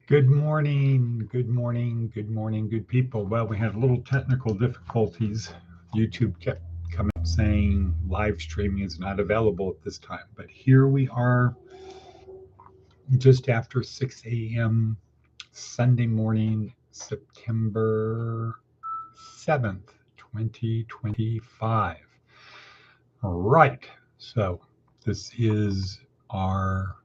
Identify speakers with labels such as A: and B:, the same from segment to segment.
A: Good morning, good morning, good morning, good people. Well, we had a little technical difficulties. YouTube kept coming up saying live streaming is not available at this time. But here we are just after 6 a.m. Sunday morning, September 7th, 2025. All right. So this is our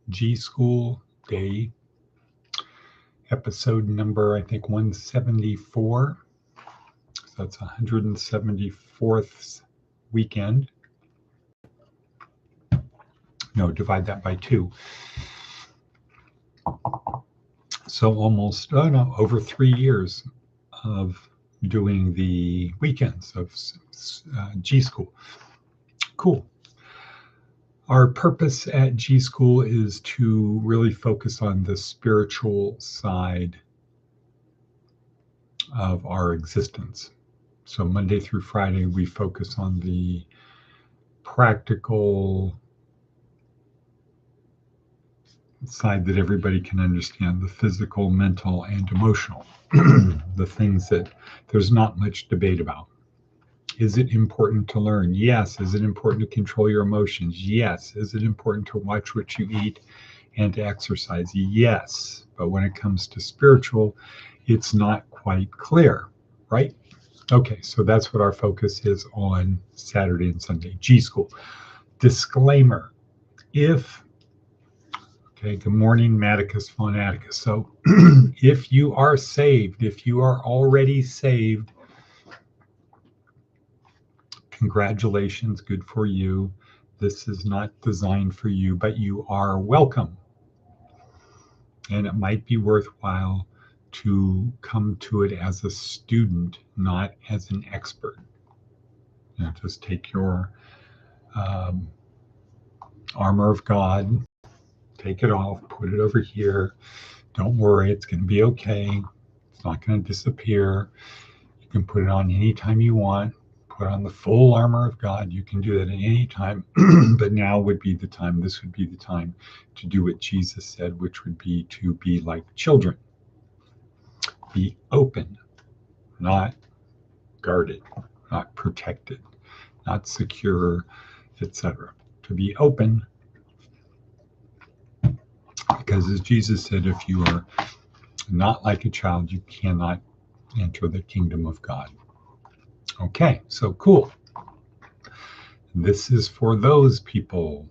A: G.school day episode number, I think 174. So that's 174th weekend. No, divide that by 2. So almost, over 3 years of doing the weekends of G.school. Cool. Our purpose at G.school is to really focus on the spiritual side of our existence. So Monday through Friday, we focus on the practical side that everybody can understand, the physical, mental, and emotional, the things that there's not much debate about. Is it important to learn? Yes. Is it important to control your emotions? Yes. Is it important to watch what you eat and to exercise? Yes. But when it comes to spiritual, it's not quite clear, right? Okay, so that's what our focus is on Saturday and Sunday. G.school. Disclaimer. Good morning, Maticus Phonaticus. So if you are saved, if you are already saved, congratulations, good for you. This is not designed for you, but you are welcome. And it might be worthwhile to come to it as a student, not as an expert. Just take your armor of God, take it off, put it over here. Don't worry, it's going to be okay. It's not going to disappear. You can put it on anytime you want. Put on the full armor of God. You can do that at any time. But now would be the time, this would be the time to do what Jesus said, which would be to be like children. Be open, not guarded, not protected, not secure, etc. To be open, because as Jesus said, if you are not like a child, you cannot enter the kingdom of God. Okay, so cool. This is for those people,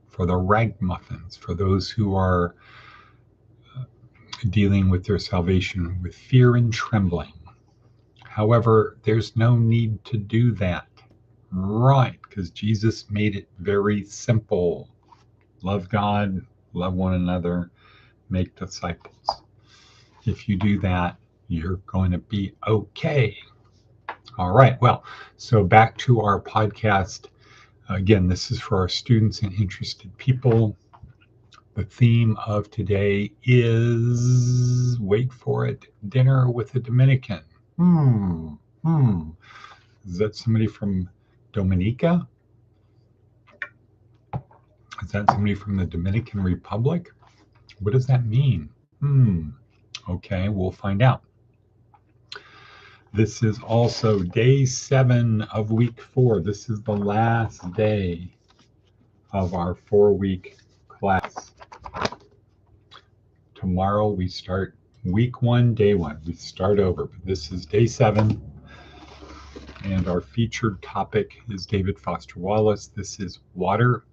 A: for the ragamuffins, for those who are dealing with their salvation with fear and trembling. However, there's no need to do that, right? Because Jesus made it very simple. Love God, love one another, make disciples. If you do that, you're going to be okay. All right, well, so back to our podcast. Again, this is for our students and interested people. The theme of today is, wait for it, dinner with a Dominican. Is that somebody from Dominica? Is that somebody from the Dominican Republic? What does that mean? Okay, we'll find out. This is also day 7 of week 4. This is the last day of our 4-week class. Tomorrow we start week 1, day 1. We start over, but this is day 7. And our featured topic is David Foster Wallace. This is water,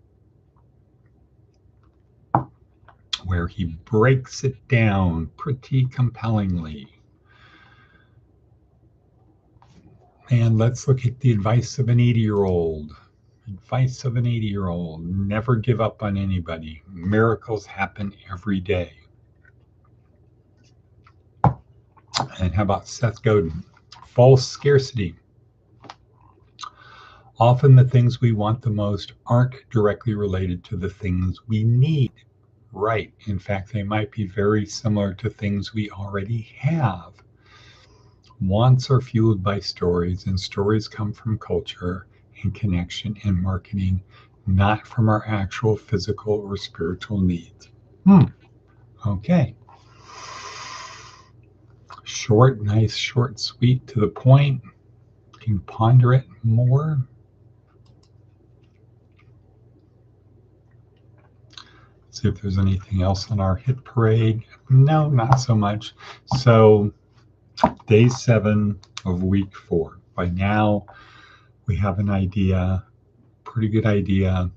A: where he breaks it down pretty compellingly. And let's look at the advice of an 80-year-old. Advice of an 80-year-old: never give up on anybody. Miracles happen every day. And how about Seth Godin? False scarcity. Often the things we want the most aren't directly related to the things we need. Right. In fact, they might be very similar to things we already have. Wants are fueled by stories, and stories come from culture and connection and marketing, not from our actual physical or spiritual needs. Okay. Short, nice, short, sweet, to the point. You can ponder it more. See if there's anything else on our hit parade. No, not so much. So day 7 of week 4. By now, we have an idea, pretty good idea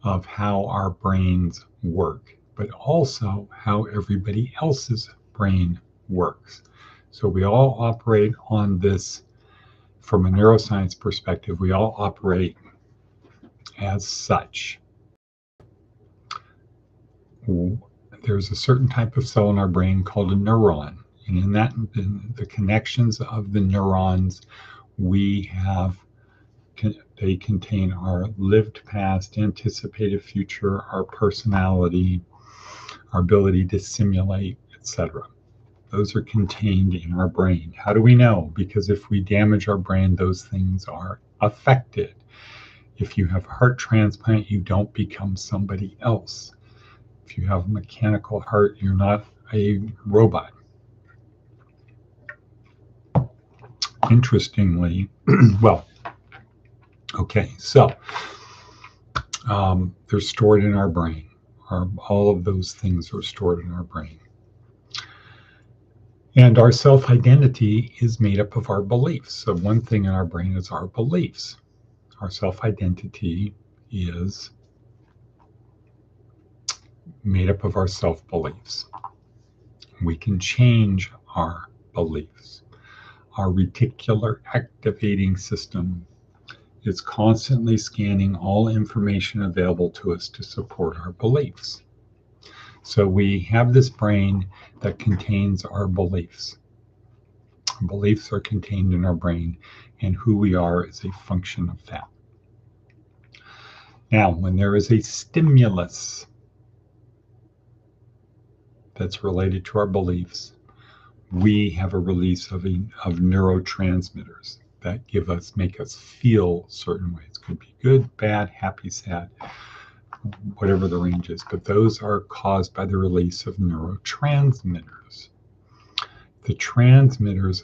A: of how our brains work, but also how everybody else's brain works. So we all operate on this, from a neuroscience perspective, we all operate as such. There's a certain type of cell in our brain called a neuron. And in the connections of the neurons, they contain our lived past, anticipated future, our personality, our ability to simulate, etc. Those are contained in our brain. How do we know? Because if we damage our brain, those things are affected. If you have a heart transplant, you don't become somebody else. If you have a mechanical heart, you're not a robot. Interestingly, well, okay, so they're stored in our brain. All of those things are stored in our brain. And our self-identity is made up of our beliefs. So one thing in our brain is our beliefs. Our self-identity is made up of our self-beliefs. We can change our beliefs. Our reticular activating system is constantly scanning all information available to us to support our beliefs. So we have this brain that contains our beliefs. Beliefs are contained in our brain, and who we are is a function of that. Now, when there is a stimulus that's related to our beliefs, we have a release of neurotransmitters that make us feel certain ways. It could be good, bad, happy, sad, whatever the range is. But those are caused by the release of neurotransmitters. The transmitters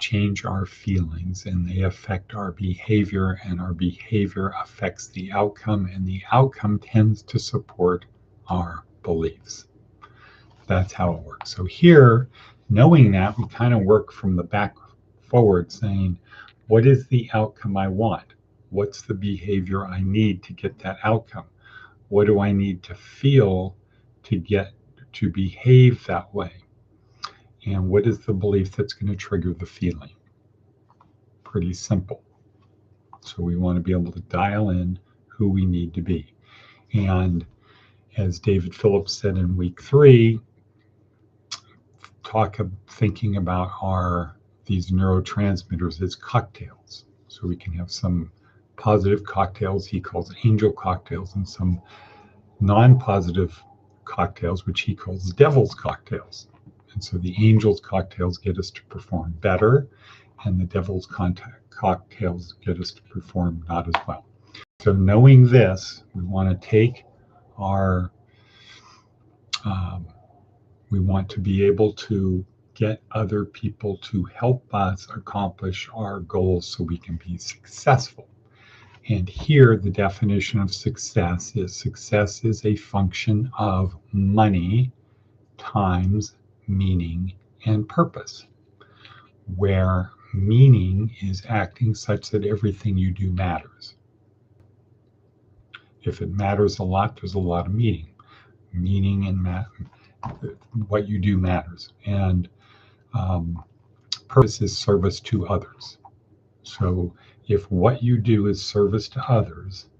A: change our feelings, and they affect our behavior, and our behavior affects the outcome, and the outcome tends to support our beliefs. That's how it works. So here, knowing that, we kind of work from the back forward, saying, what is the outcome I want? What's the behavior I need to get that outcome? What do I need to feel to behave that way? And what is the belief that's going to trigger the feeling? Pretty simple. So we want to be able to dial in who we need to be. And as David Phillips said in week 3, thinking about these neurotransmitters as cocktails. So we can have some positive cocktails he calls angel cocktails, and some non-positive cocktails, which he calls devil's cocktails. And so the angel's cocktails get us to perform better, and the devil's cocktails get us to perform not as well. So knowing this, we want to take we want to be able to get other people to help us accomplish our goals so we can be successful. And here, the definition of success is a function of money times meaning and purpose, where meaning is acting such that everything you do matters. If it matters a lot, there's a lot of meaning. Meaning and what you do matters. And purpose is service to others. So if what you do is service to others,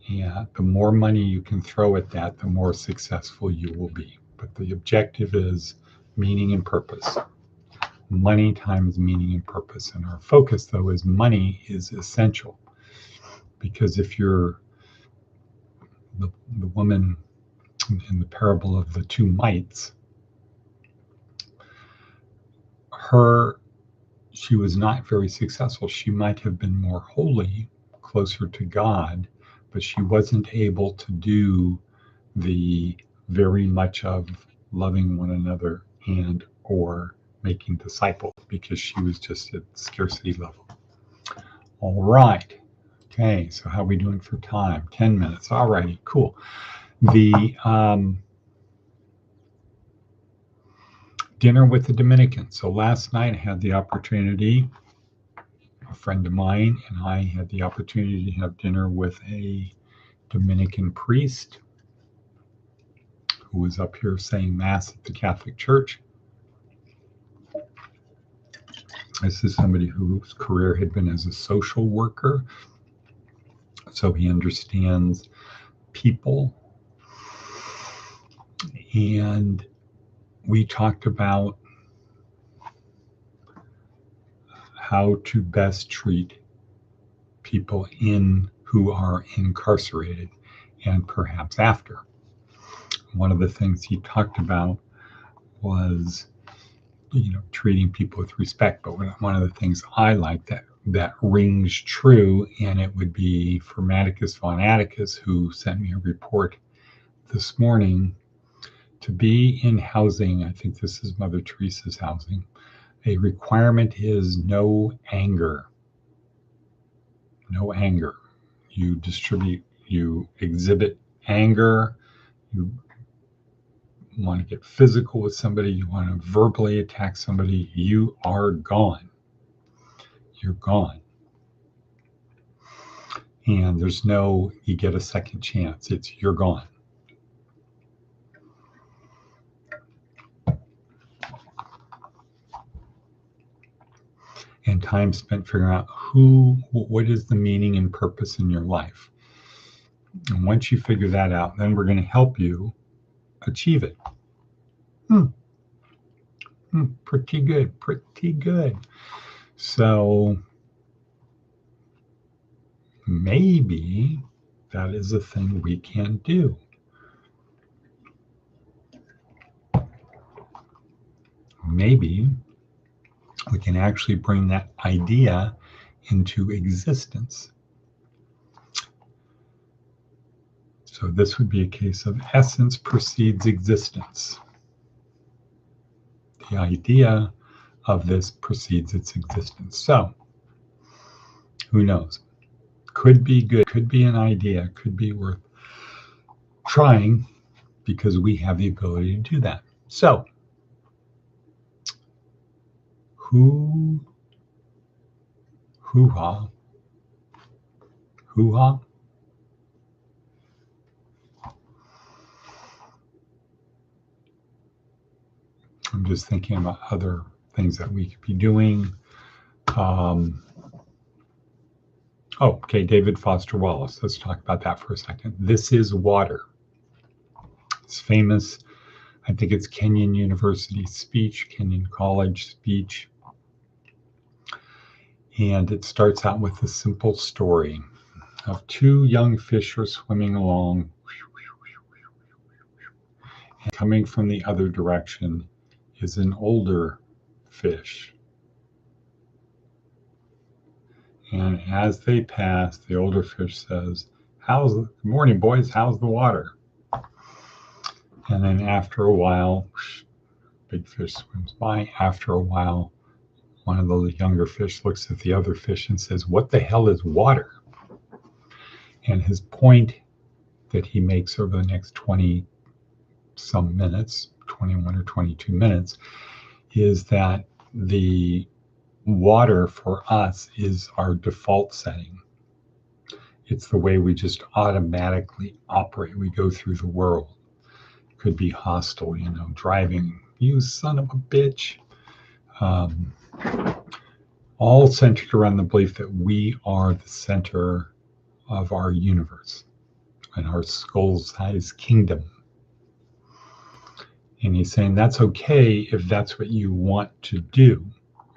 A: the more money you can throw at that, the more successful you will be. But the objective is meaning and purpose. Money times meaning and purpose. And our focus, though, is money is essential. Because if you're the woman in the parable of the 2 mites, she was not very successful. She might have been more holy, closer to God, but she wasn't able to do the very much of loving one another and or making disciples, because she was just at scarcity level. All right. Okay, so how are we doing for time? 10 minutes. All righty, cool. The dinner with the Dominican. So last night I had the opportunity, a friend of mine and I had the opportunity to have dinner with a Dominican priest who was up here saying Mass at the Catholic Church. This is somebody whose career had been as a social worker, so he understands people. And we talked about how to best treat people who are incarcerated and perhaps after. One of the things he talked about was, treating people with respect. But one of the things I like that rings true, and it would be for Atticus von Atticus, who sent me a report this morning, to be in housing, I think this is Mother Teresa's housing, a requirement is no anger. No anger. You exhibit anger, you want to get physical with somebody, you want to verbally attack somebody, you are gone. You're gone. And there's no, you get a second chance. It's you're gone. And time spent figuring out what is the meaning and purpose in your life. And once you figure that out, then we're going to help you achieve it. Pretty good. So maybe that is a thing we can do. Maybe we can actually bring that idea into existence. So this would be a case of essence precedes existence. The idea of this precedes its existence. So who knows? Could be good, could be an idea, could be worth trying, because we have the ability to do that. So hoo-ha. I'm just thinking about other things that we could be doing. Okay, David Foster Wallace. Let's talk about that for a second. This is water. It's famous. I think it's Kenyon University speech, Kenyon College speech. And it starts out with a simple story of two young fish are swimming along, and coming from the other direction is an older fish. And as they pass, the older fish says, good morning, boys, how's the water? And then after a while, big fish swims by. After a while, one of the younger fish looks at the other fish and says, what the hell is water? And his point that he makes over the next 20 some minutes, 21 or 22 minutes, is that the water for us is our default setting. It's the way we just automatically operate. We go through the world. It could be hostile, driving, you son of a bitch. All centered around the belief that we are the center of our universe and our skull-sized kingdom. And he's saying that's okay if that's what you want to do.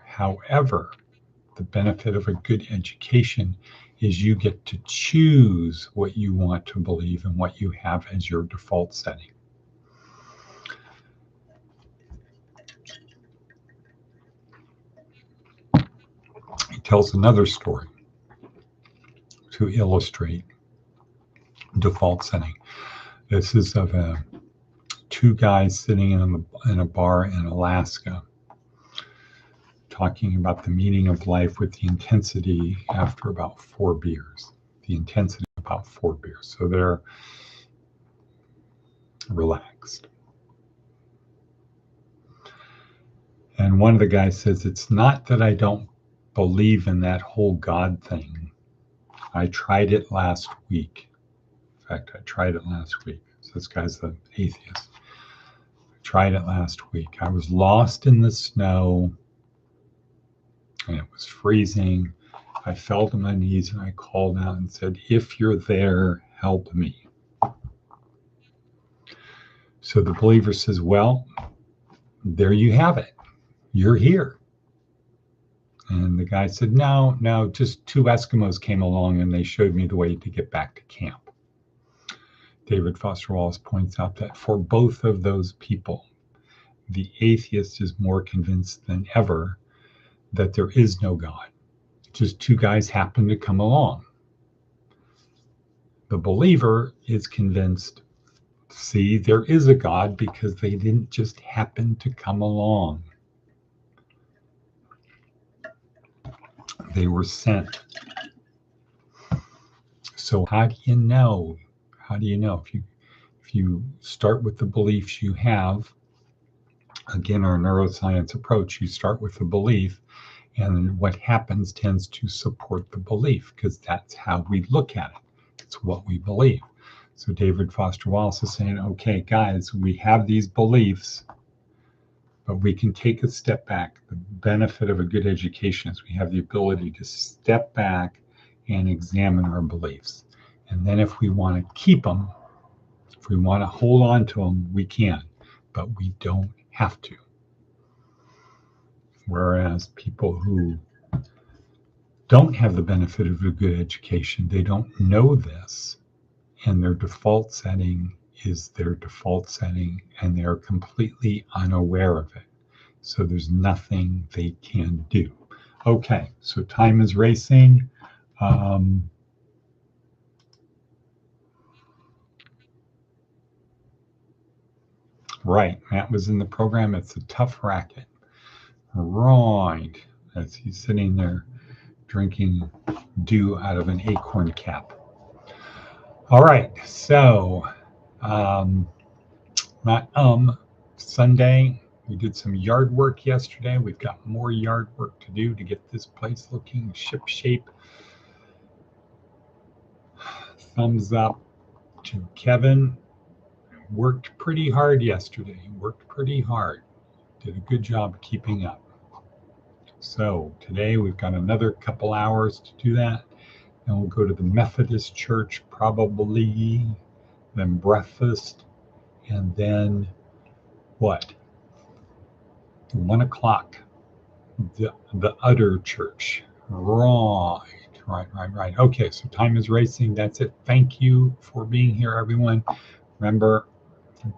A: However, the benefit of a good education is you get to choose what you want to believe and what you have as your default setting. He tells another story to illustrate default setting. This is of two guys sitting in a bar in Alaska, talking about the meaning of life with the intensity after about 4 beers. The intensity of about 4 beers. So they're relaxed. And one of the guys says, it's not that I don't believe in that whole God thing. I tried it last week. In fact, I tried it last week. So this guy's the atheist. I tried it last week. I was lost in the snow and it was freezing. I fell to my knees and I called out and said, if you're there, help me. So the believer says, well, there you have it. You're here. And the guy said, no, just 2 Eskimos came along and they showed me the way to get back to camp. David Foster Wallace points out that for both of those people, the atheist is more convinced than ever that there is no God. Just 2 guys happened to come along. The believer is convinced, see, there is a God because they didn't just happen to come along. They were sent. So how do you know? How do you know? If you start with the beliefs you have, again, our neuroscience approach, you start with the belief, and what happens tends to support the belief because that's how we look at it. It's what we believe. So David Foster Wallace is saying, okay, guys, we have these beliefs, but we can take a step back. The benefit of a good education is we have the ability to step back and examine our beliefs. And then if we want to keep them, if we want to hold on to them, we can, but we don't have to. Whereas people who don't have the benefit of a good education, they don't know this, and their default setting is their default setting, and they're completely unaware of it. So there's nothing they can do. Okay, so time is racing. Right, Matt was in the program. It's a tough racket. Right, as he's sitting there drinking dew out of an acorn cap. All right, so Sunday, we did some yard work yesterday. We've got more yard work to do to get this place looking ship shape. Thumbs up to Kevin. Worked pretty hard yesterday. Worked pretty hard. Did a good job keeping up. So today we've got another couple hours to do that. And we'll go to the Methodist church probably, then breakfast, and then what? 1 o'clock, the other church. Right. Okay, so time is racing. That's it. Thank you for being here, everyone. Remember,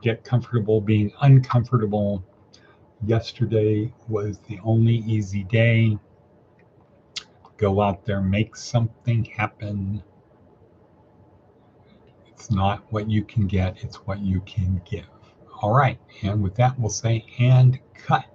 A: get comfortable being uncomfortable. Yesterday was the only easy day. Go out there, make something happen. It's not what you can get, it's what you can give. All right, and with that, we'll say, and cut.